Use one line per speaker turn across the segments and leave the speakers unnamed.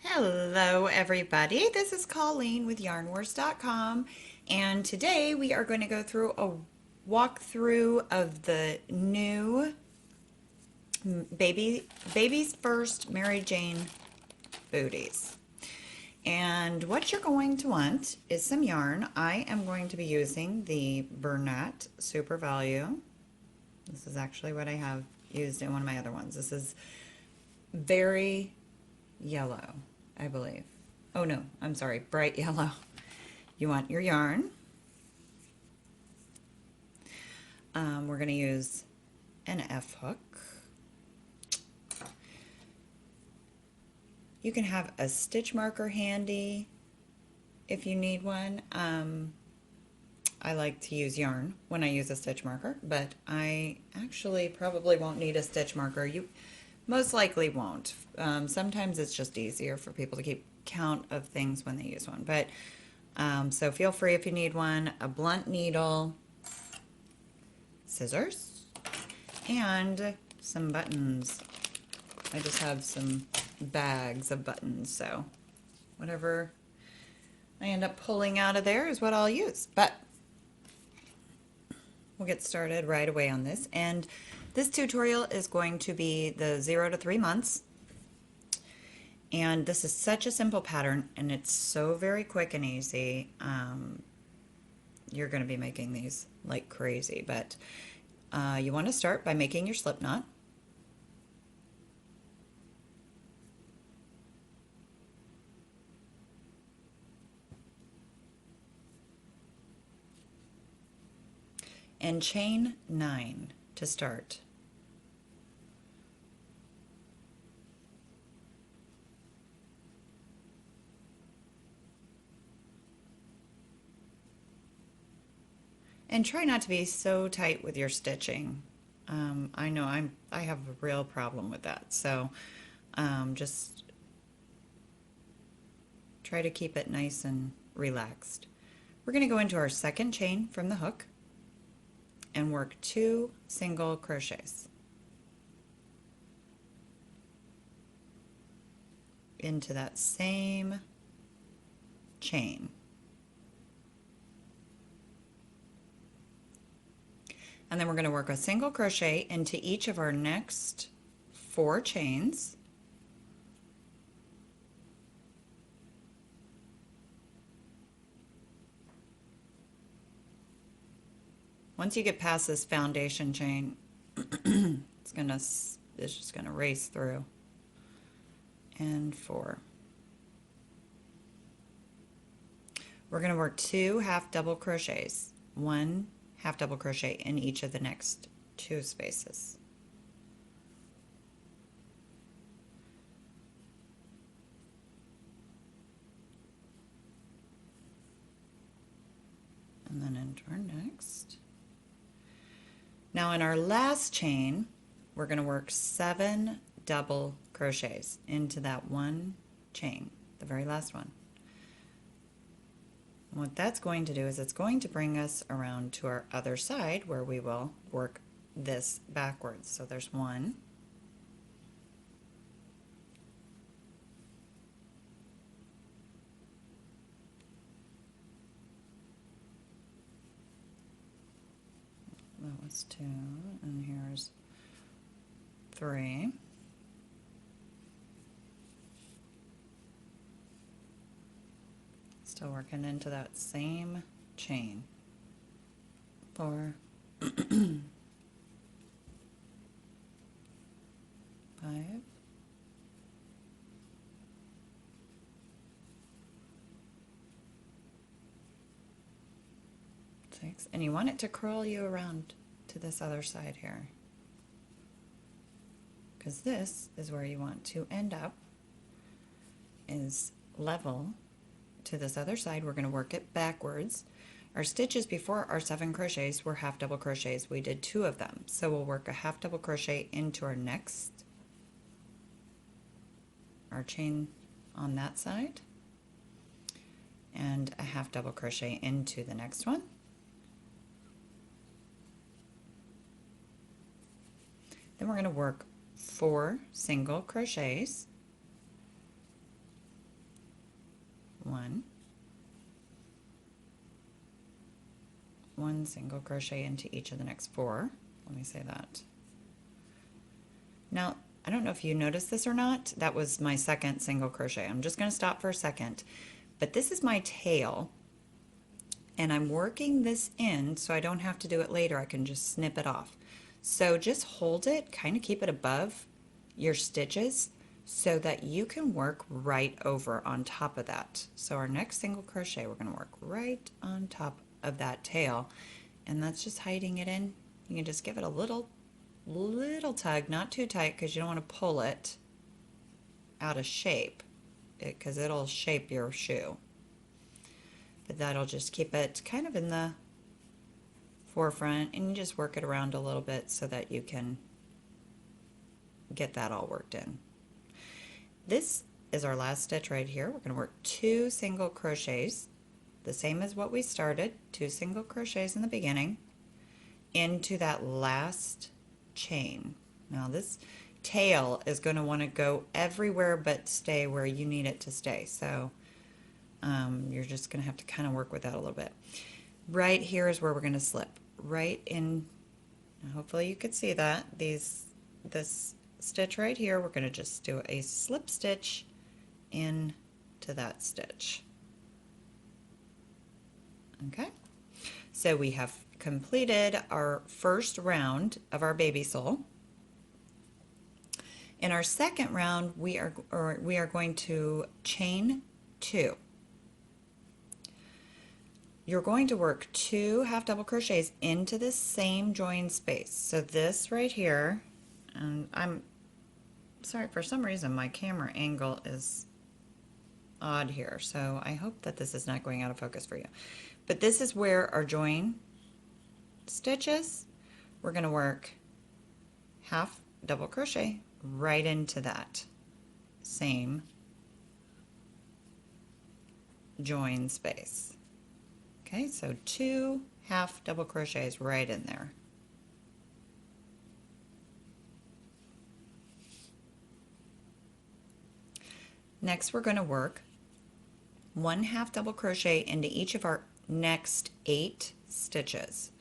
Hello everybody, this is Colleen with yarnwars.com, and today we are going to go through a walkthrough of the new Baby's First Mary Jane Booties. And what you're going to want is some yarn. I am going to be using the Bernat Super Value. This is actually what I have used in one of my other ones. This is very yellow, I believe. Oh no, I'm sorry, bright yellow. You want your yarn. We're going to use an F hook. You can have a stitch marker handy if you need one. I like to use yarn when I use a stitch marker, but I actually probably won't need a stitch marker. You most likely won't. Sometimes it's just easier for people to keep count of things when they use one. But so feel free if you need one, a blunt needle, scissors, and some buttons. I just have some bags of buttons, so whatever I end up pulling out of there is what I'll use. But we'll get started right away on this. And this tutorial is going to be the 0 to 3 months. And this is such a simple pattern, and it's so very quick and easy. You're going to be making these like crazy, but you want to start by making your slip knot. And chain 9 to start. And try not to be so tight with your stitching. I know I have a real problem with that, so just try to keep it nice and relaxed. We're going to go into our second chain from the hook and work 2 single crochets into that same chain. And then we're going to work a single crochet into each of our next 4 chains. Once you get past this foundation chain, it's just gonna race through. And 4. We're gonna work 2 half double crochets, 1 half double crochet in each of the next 2 spaces. And then into our next. Now in our last chain, we're going to work 7 double crochets into that one chain, the very last one. And what that's going to do is it's going to bring us around to our other side where we will work this backwards. So there's 1. That was 2, and here's 3. Still working into that same chain. 4, 5, 6, and you want it to curl you around to this other side here, because this is where you want to end up, is level to this other side. We're going to work it backwards. Our stitches before our 7 crochets were half double crochets. We did 2 of them, so we'll work a half double crochet into our next, our chain on that side, and a half double crochet into the next one. Then we're going to work 4 single crochets. 1 single crochet into each of the next 4. Let me say that. Now, I don't know if you noticed this or not. That was my second single crochet. I'm just going to stop for a second. But this is my tail, and I'm working this in so I don't have to do it later. I can just snip it off. So just hold it, kind of keep it above your stitches so that you can work right over on top of that. So our next single crochet, we're going to work right on top of that tail, and that's just hiding it in. You can just give it a little tug, not too tight because you don't want to pull it out of shape because it'll shape your shoe. But that'll just keep it kind of in the forefront, and you just work it around a little bit so that you can get that all worked in. This is our last stitch right here. We're going to work 2 single crochets, the same as what we started, 2 single crochets in the beginning, into that last chain. Now this tail is going to want to go everywhere but stay where you need it to stay. So you're just going to have to kind of work with that a little bit. Right here is where we're going to slip. Right in, hopefully you could see that. This stitch right here, we're going to just do a slip stitch into that stitch. Okay, so we have completed our first round of our baby sole. In our second round, we are going to chain 2. You're going to work 2 half double crochets into this same join space. So this right here, and I'm sorry, for some reason my camera angle is odd here, so I hope that this is not going out of focus for you. But this is where our join stitches. We're going to work half double crochet right into that same join space. Okay, so 2 half double crochets right in there. Next, we're going to work 1 half double crochet into each of our next 8 stitches.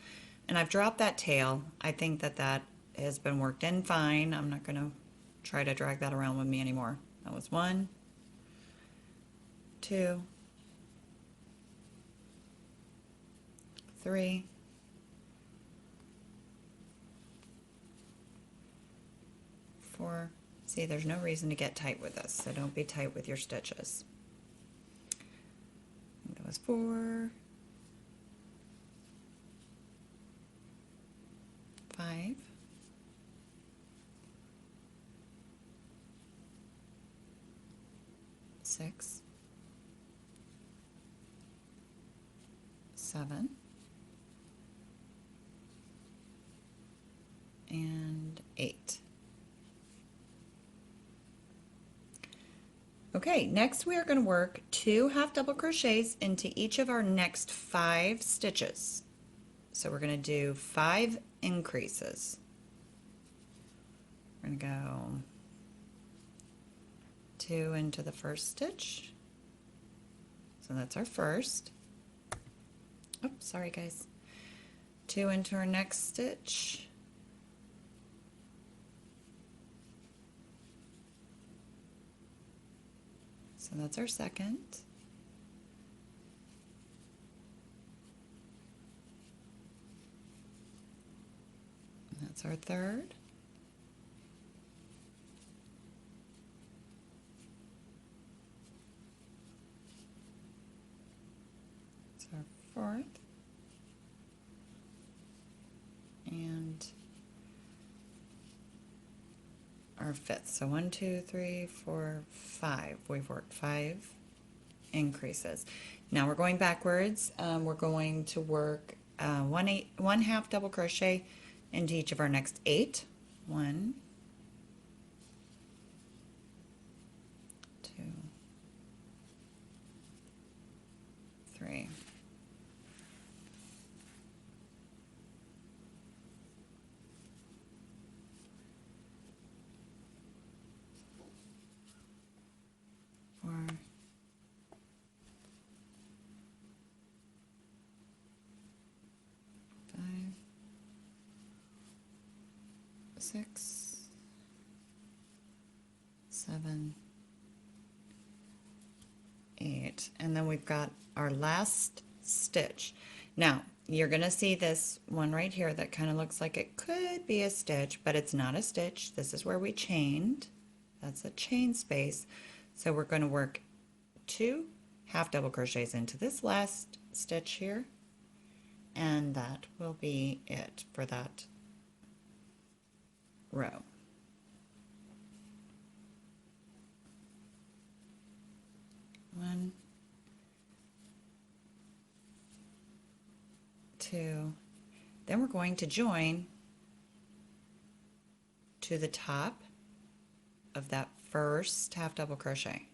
And I've dropped that tail. I think that that has been worked in fine. I'm not going to try to drag that around with me anymore. That was 1, 2, 3, 4. See, there's no reason to get tight with this, so don't be tight with your stitches. That was 4, 5, 6, 7, and 8. Okay, next we are going to work 2 half double crochets into each of our next 5 stitches. So we're going to do 5 increases. We're going to go 2 into the first stitch. So that's our first. Oh, sorry guys. 2 into our next stitch. So that's our second. And that's our third. That's our fourth. And our fifth. So 1, 2, 3, 4, 5. We've worked 5 increases. Now we're going backwards. We're going to work 1 half double crochet into each of our next 8. 1, 2, 3. Four. 5. 6. 7. 8. And then we've got our last stitch. Now, you're going to see this one right here that kind of looks like it could be a stitch, but it's not a stitch. This is where we chained. That's a chain space. So we're going to work 2 half double crochets into this last stitch here, and that will be it for that row. One, 2. Then we're going to join to the top of that first half double crochet.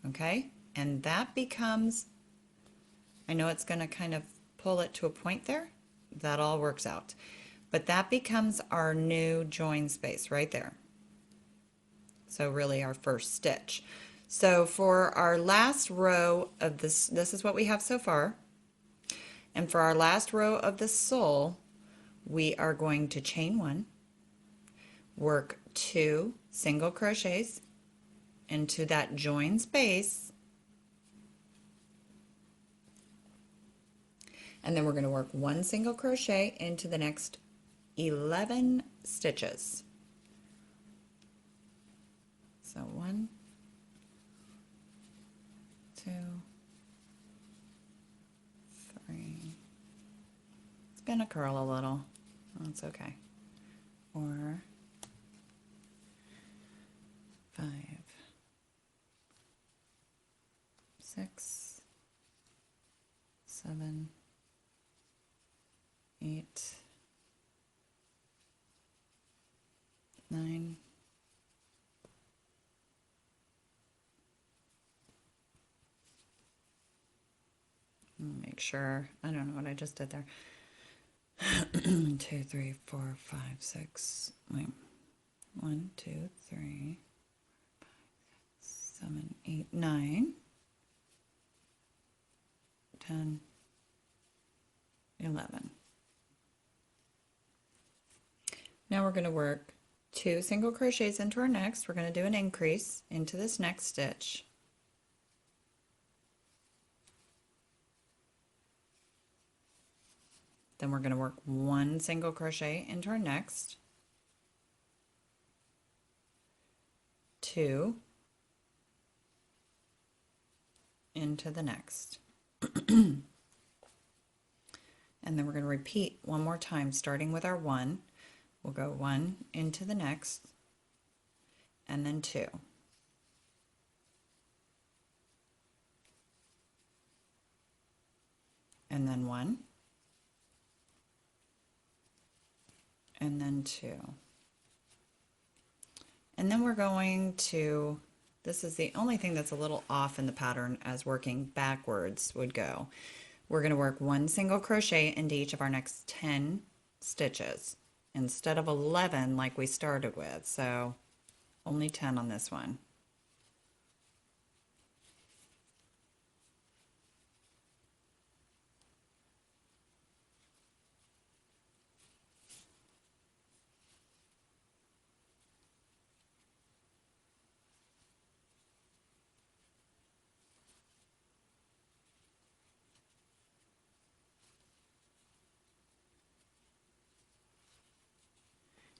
Okay? And that becomes, I know it's going to kind of pull it to a point there. That all works out. But that becomes our new join space right there. So really our first stitch. So for our last row of this is what we have so far. And for our last row of the sole, we are going to chain 1, work 2 single crochets into that join space, and then we're going to work 1 single crochet into the next 11 stitches. So 1, 2, 3. It's going to curl a little. That's okay. 4, 5, 6, 7, 8, 9, 'Make sure, I don't know what I just did there. 2, 3, 4, 5, 6, wait. 1, 2, 3, 5, 6, 7, 8, 9, 10, 11. Now we're going to work 2 single crochets into our next. We're going to do an increase into this next stitch. Then we're going to work 1 single crochet into our next, 2 into the next. And then we're going to repeat one more time, starting with our 1. We'll go 1 into the next, and then 2. And then 1. And then 2. And then we're going to, this is the only thing that's a little off in the pattern as working backwards would go. We're going to work 1 single crochet into each of our next 10 stitches instead of 11 like we started with. So only 10 on this one.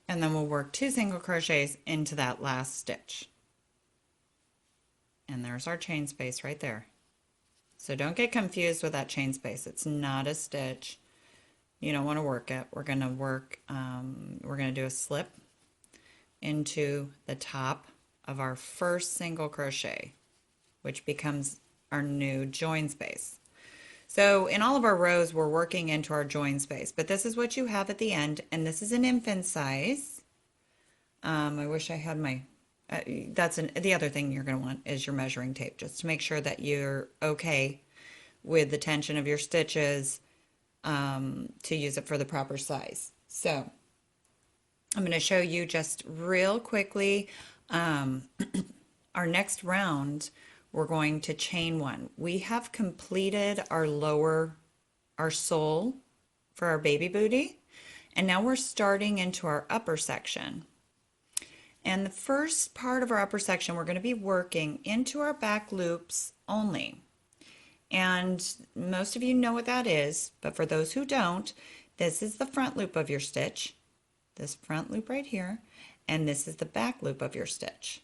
And then we'll work 2 single crochets into that last stitch. And there's our chain space right there. So don't get confused with that chain space. It's not a stitch. You don't want to work it. We're going to work, we're going to do a slip into the top of our first single crochet, which becomes our new join space. So in all of our rows, we're working into our join space, but this is what you have at the end, and this is an infant size. I wish I had my, the other thing you're going to want is your measuring tape, just to make sure that you're okay with the tension of your stitches to use it for the proper size. So I'm going to show you just real quickly. Our next round, we're going to chain one. We have completed our sole for our baby booty, and now we're starting into our upper section. And the first part of our upper section, we're going to be working into our back loops only. And most of you know what that is, but for those who don't, this is the front loop of your stitch, this front loop right here, and this is the back loop of your stitch.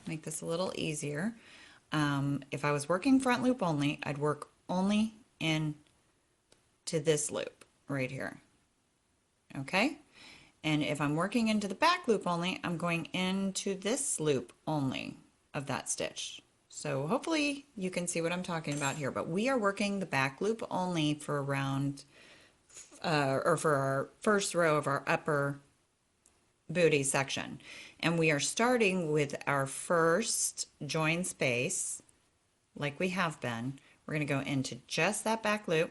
Make this a little easier. If I was working front loop only, I'd work only in to this loop right here. Okay? And if I'm working into the back loop only, I'm going into this loop only of that stitch. So hopefully you can see what I'm talking about here, but we are working the back loop only for round, or for our first row of our upper booty section. And we are starting with our first join space, like we have been. We're going to go into just that back loop,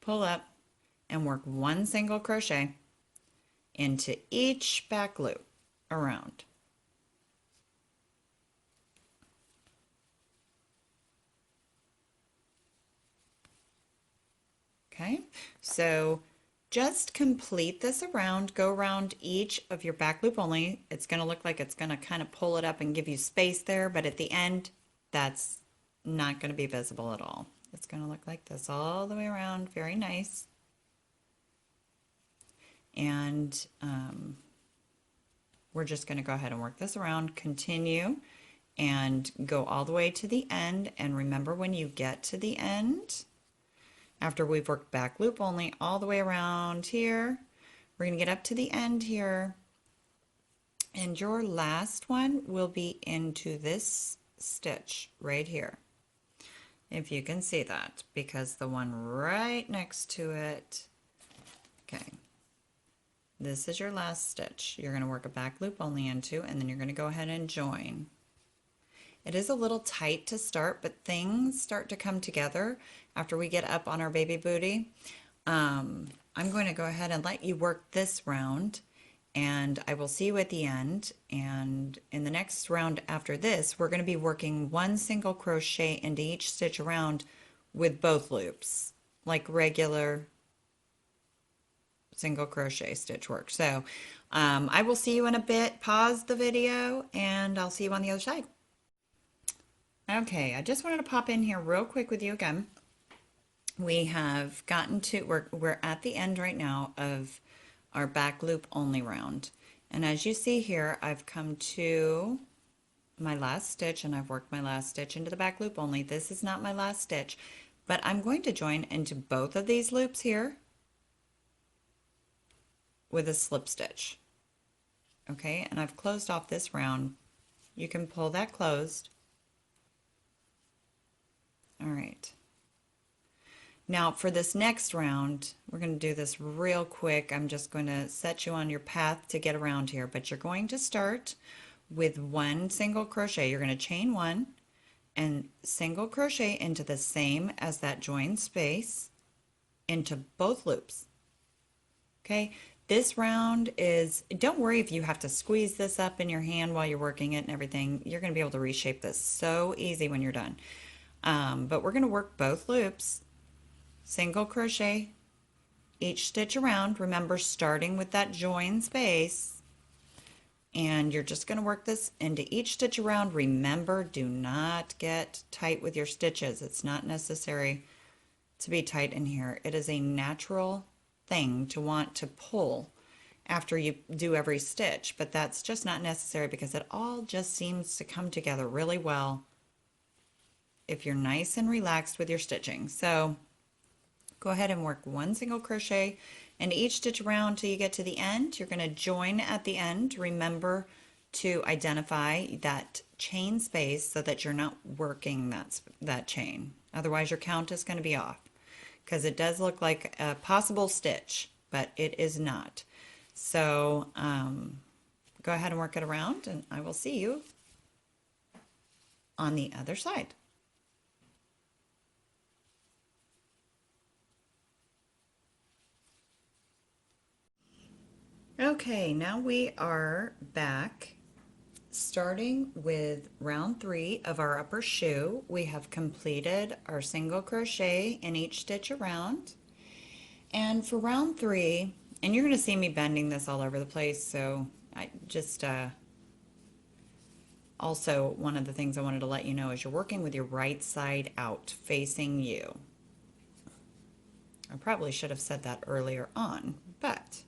pull up, and work one single crochet into each back loop around. Okay, so just complete this around, go around each of your back loop only. It's going to look like it's going to kind of pull it up and give you space there, but at the end, that's not going to be visible at all. It's going to look like this all the way around, very nice. And we're just going to go ahead and work this around, continue, and go all the way to the end. And remember, when you get to the end, after we've worked back loop only all the way around here, we're going to get up to the end here, and your last one will be into this stitch right here, if you can see that, because the one right next to it, okay, this is your last stitch. You're going to work a back loop only into, and then you're going to go ahead and join. It is a little tight to start, but things start to come together after we get up on our baby booty. I'm going to go ahead and let you work this round, and I will see you at the end. And in the next round after this, we're going to be working one single crochet into each stitch around with both loops, like regular single crochet stitch work. So I will see you in a bit. Pause the video, and I'll see you on the other side. Okay, I just wanted to pop in here real quick with you again. We have gotten to, we're at the end right now of our back loop only round. And as you see here, I've come to my last stitch, and I've worked my last stitch into the back loop only. This is not my last stitch, but I'm going to join into both of these loops here with a slip stitch. Okay, and I've closed off this round. You can pull that closed. All right. Now for this next round, we're going to do this real quick. I'm just going to set you on your path to get around here, but you're going to start with one single crochet. You're going to chain one and single crochet into the same as that join space into both loops. Okay, this round is, don't worry if you have to squeeze this up in your hand while you're working it and everything. You're going to be able to reshape this so easy when you're done. But we're going to work both loops, single crochet each stitch around. Remember, starting with that join space, and you're just going to work this into each stitch around. Remember, do not get tight with your stitches. It's not necessary to be tight in here. It is a natural thing to want to pull after you do every stitch, but that's just not necessary because it all just seems to come together really well if you're nice and relaxed with your stitching. So go ahead and work one single crochet and each stitch around till you get to the end. You're going to join at the end. Remember to identify that chain space so that you're not working that chain. Otherwise your count is going to be off, because it does look like a possible stitch, but it is not. So go ahead and work it around, and I will see you on the other side. Okay, now we are back starting with round 3 of our upper shoe. We have completed our single crochet in each stitch around. And for round 3, and you're going to see me bending this all over the place, so I just also, one of the things I wanted to let you know is you're working with your right side out, facing you. I probably should have said that earlier on, but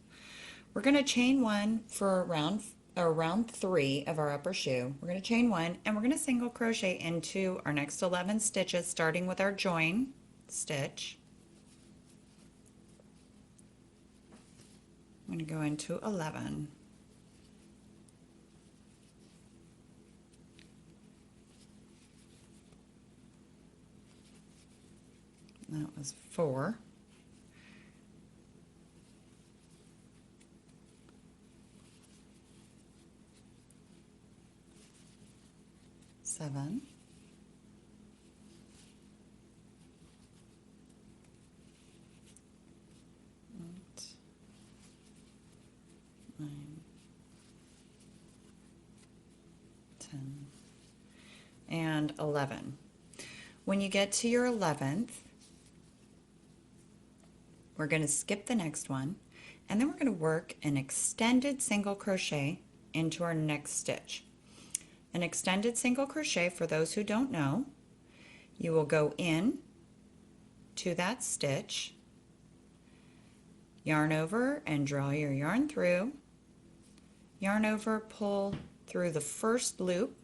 we're going to chain 1 for round 3 of our upper shoe. We're going to chain 1 and we're going to single crochet into our next 11 stitches, starting with our join stitch. I'm going to go into 11. That was 4. Seven. 8. 9. 10. And 11. When you get to your 11th, we're going to skip the next one, and then we're going to work an extended single crochet into our next stitch. An extended single crochet, for those who don't know, you will go in to that stitch, yarn over and draw your yarn through, yarn over, pull through the first loop,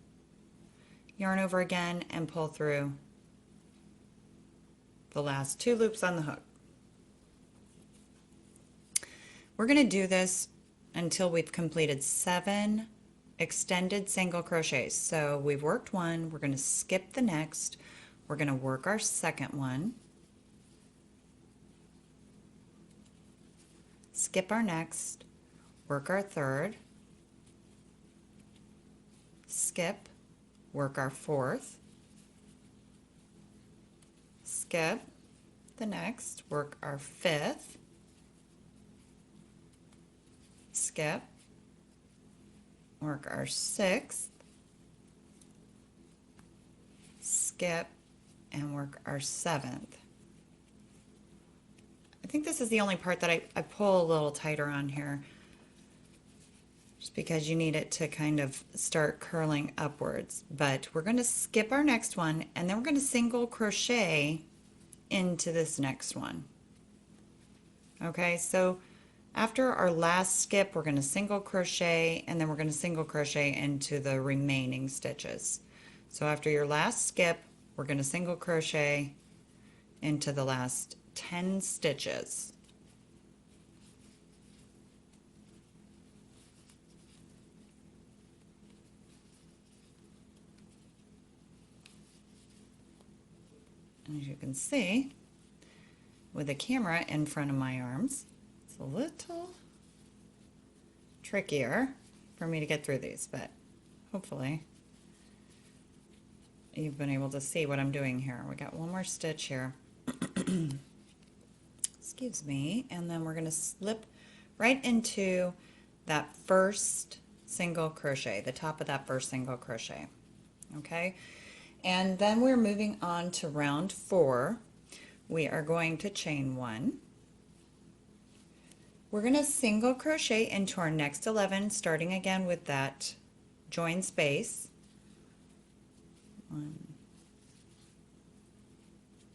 yarn over again and pull through the last 2 loops on the hook. We're going to do this until we've completed 7 extended single crochets. So we've worked 1, we're going to skip the next, we're going to work our second one, skip our next, work our third, skip, work our fourth, skip the next, work our fifth, skip, work our sixth, skip, and work our seventh. I think this is the only part that I pull a little tighter on here, just because you need it to kind of start curling upwards. But we're going to skip our next one, and then we're going to single crochet into this next one. Okay, so after our last skip, we're going to single crochet, and then we're going to single crochet into the remaining stitches. So after your last skip, we're going to single crochet into the last 10 stitches. As you can see, with the camera in front of my arms, it's a little trickier for me to get through these, but hopefully you've been able to see what I'm doing here. We got one more stitch here. Excuse me. And then we're going to slip right into that first single crochet, the top of that first single crochet. Okay. And then we're moving on to round 4. We are going to chain 1. We're going to single crochet into our next 11, starting again with that join space. 1,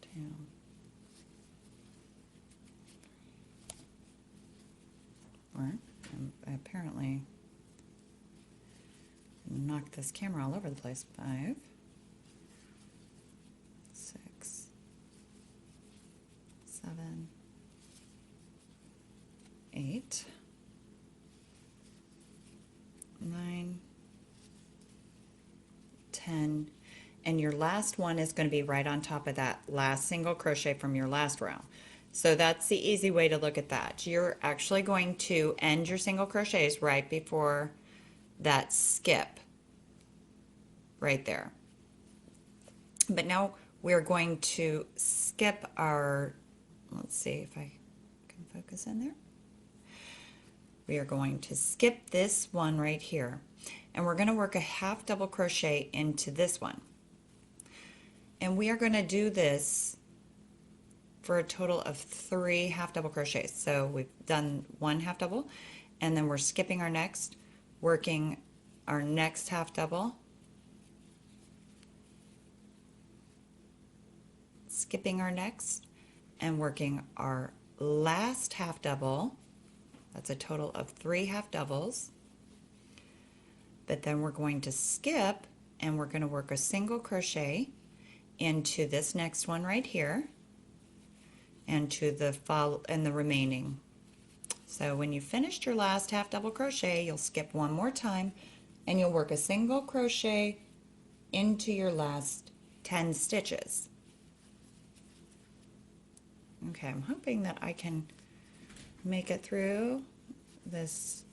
2, 4. I apparently knocked this camera all over the place. 5, 6, 7, 8, 9, 10, and your last one is going to be right on top of that last single crochet from your last row. So that's the easy way to look at that. You're actually going to end your single crochets right before that skip right there. But now we're going to skip our, let's see if I can focus in there. We are going to skip this one right here, and we're going to work a half double crochet into this one. And we are going to do this for a total of 3 half double crochets. So we've done 1 half double, and then we're skipping our next, working our next half double, skipping our next, and working our last half double. That's a total of 3 half doubles. But then we're going to skip, and we're going to work a single crochet into this next one right here, and to the remaining. So when you finished your last half double crochet, you'll skip one more time, and you'll work a single crochet into your last 10 stitches. Okay, I'm hoping that I can make it through this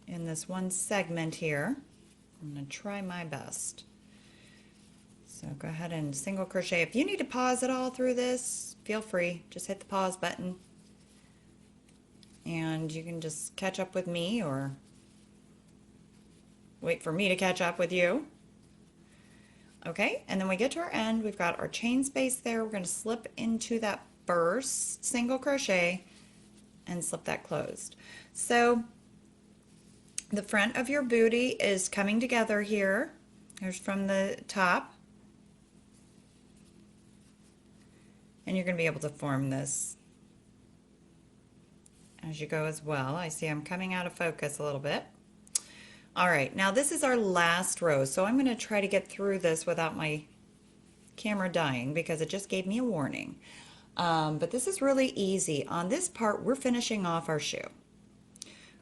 in this one segment here. I'm going to try my best. So go ahead and single crochet. If you need to pause it all through this, feel free. Just hit the pause button. And you can just catch up with me or wait for me to catch up with you. Okay, and then we get to our end. We've got our chain space there. We're going to slip into that first single crochet and slip that closed. So the front of your booty is coming together here. Here's from the top. And you're going to be able to form this as you go as well. I see I'm coming out of focus a little bit. All right, now this is our last row, so I'm going to try to get through this without my camera dying because it just gave me a warning. But this is really easy. On this part, we're finishing off our shoe.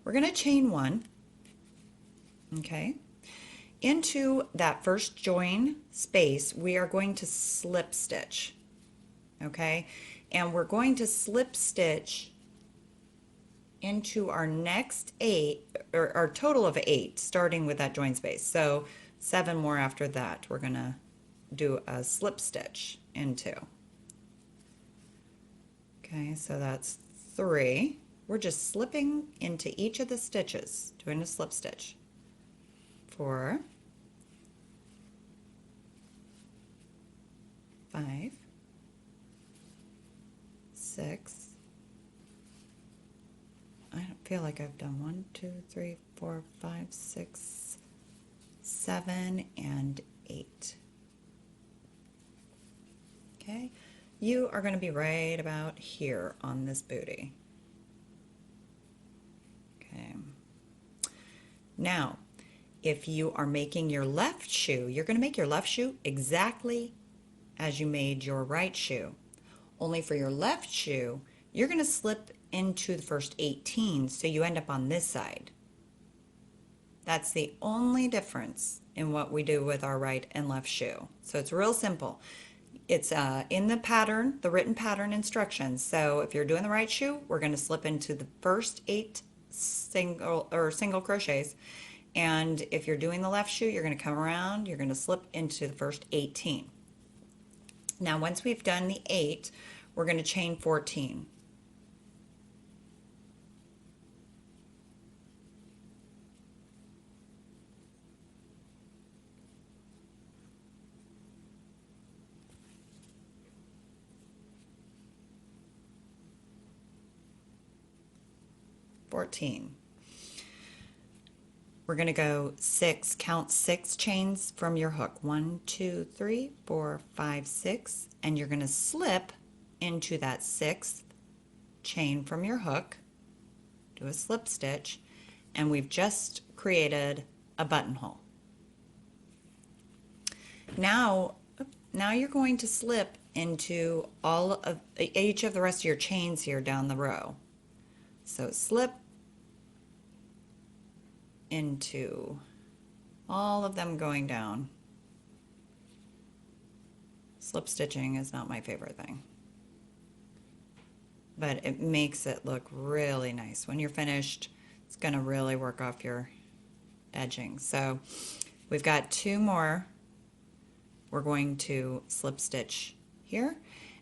We're going to chain 1, okay? Into that first join space, we are going to slip stitch. Okay, and we're going to slip stitch into our next 8, or our total of 8, starting with that join space. So 7 more after that, we're going to do a slip stitch into. Okay, so that's 3. We're just slipping into each of the stitches, doing a slip stitch. 4, 5, 6. I don't feel like I've done 1, 2, 3, 4, 5, 6, 7, and 8. Okay, you are going to be right about here on this booty. Okay. Now, if you are making your left shoe, you're going to make your left shoe exactly as you made your right shoe. Only for your left shoe, you're going to slip into the first 18, so you end up on this side. That's the only difference in what we do with our right and left shoe. So it's real simple. It's in the pattern, the written pattern instructions. So if you're doing the right shoe, we're going to slip into the first 8 single crochets. And if you're doing the left shoe, you're going to come around, you're going to slip into the first 18. Now, once we've done the 8, we're going to chain 14. We're going to go 6, count 6 chains from your hook. 1, 2, 3, 4, 5, 6, and you're going to slip into that 6th chain from your hook, do a slip stitch, and we've just created a buttonhole. Now you're going to slip into each of the rest of your chains here down the row. So slip into all of them going down. Slip stitching is not my favorite thing, but it makes it look really nice. When you're finished, it's going to really work off your edging. So we've got 2 more. we're going to slip stitch here,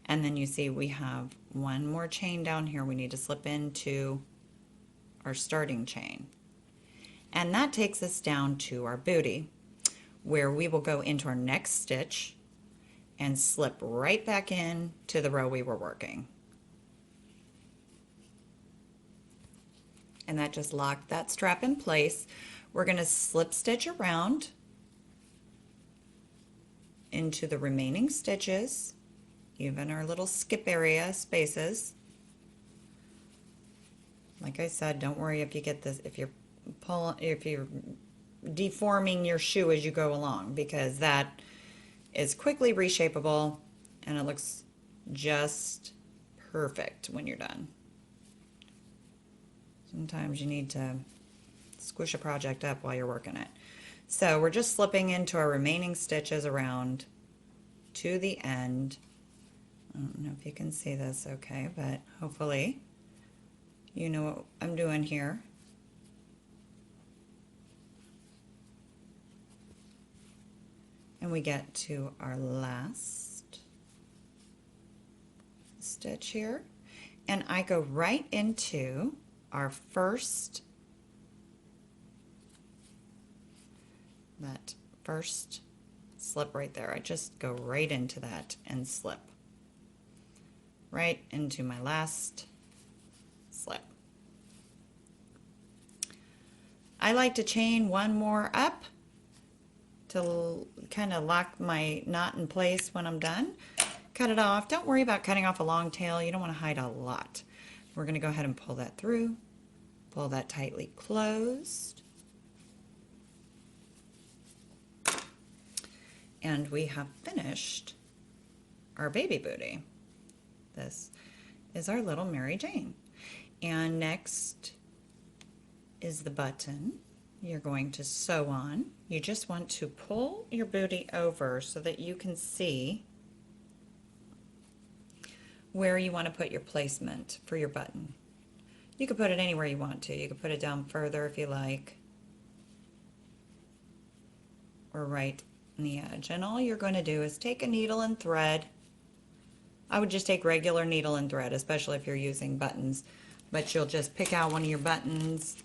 and then you see we have one more chain down here we need to slip into our starting chain. And that takes us down to our booty, where we will go into our next stitch and slip right back in to the row we were working. And that just locked that strap in place. We're going to slip stitch around into the remaining stitches, even our little skip area spaces. Like I said, don't worry if you get this, if you're deforming your shoe as you go along, because that is quickly reshapeable and it looks just perfect when you're done. Sometimes you need to squish a project up while you're working it. So we're just slipping into our remaining stitches around to the end. I don't know if you can see this okay, but hopefully you know what I'm doing here. And we get to our last stitch here, and I go right into our first, that first slip right there. I just go right into that and slip right into my last slip. I like to chain one more up to kind of lock my knot in place when I'm done. Cut it off. Don't worry about cutting off a long tail. You don't want to hide a lot. We're going to go ahead and pull that through. Pull that tightly closed. And we have finished our baby booty. This is our little Mary Jane. And next is the button you're going to sew on. You just want to pull your booty over so that you can see where you want to put your placement for your button. You can put it anywhere you want to. You can put it down further if you like, or right in the edge. And all you're going to do is take a needle and thread. I would just take regular needle and thread, especially if you're using buttons, but you'll just pick out one of your buttons,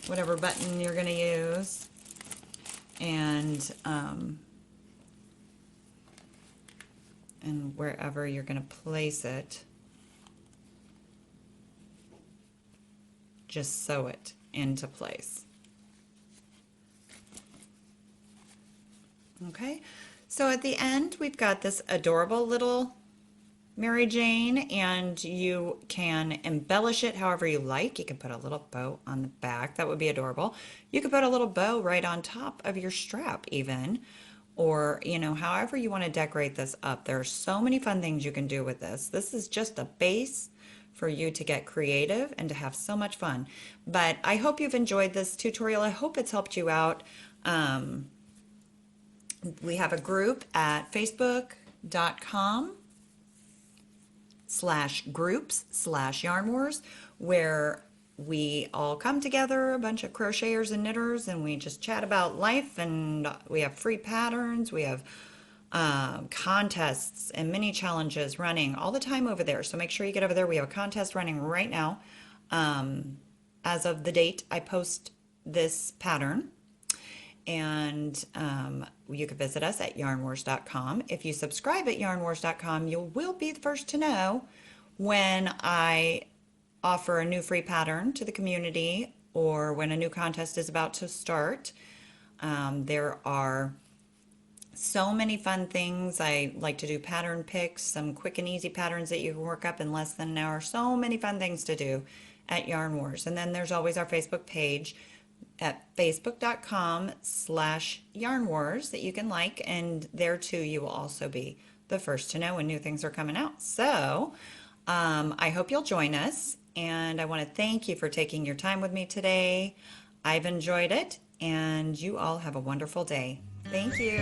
whatever button you're going to use, and wherever you're going to place it, just sew it into place. Okay, so at the end we've got this adorable little Mary Jane, and you can embellish it however you like. You can put a little bow on the back. That would be adorable. You could put a little bow right on top of your strap even, or you know, however you want to decorate this up. There are so many fun things you can do with this. This is just a base for you to get creative and to have so much fun. But I hope you've enjoyed this tutorial. I hope it's helped you out. We have a group at facebook.com/groups/Yarn Wars, where we all come together, a bunch of crocheters and knitters, and we just chat about life, and we have free patterns, we have contests and mini challenges running all the time over there. So make sure you get over there. We have a contest running right now. As of the date I post this pattern. And you can visit us at yarnwars.com. If you subscribe at yarnwars.com, you will be the first to know when I offer a new free pattern to the community or when a new contest is about to start. There are so many fun things. I like to do pattern picks, some quick and easy patterns that you can work up in less than an hour. So many fun things to do at Yarn Wars. And then there's always our Facebook page at facebook.com/Yarn Wars that you can like, and there too you will also be the first to know when new things are coming out. So I hope you'll join us, and I want to thank you for taking your time with me today. I've enjoyed it, and you all have a wonderful day. Thank you.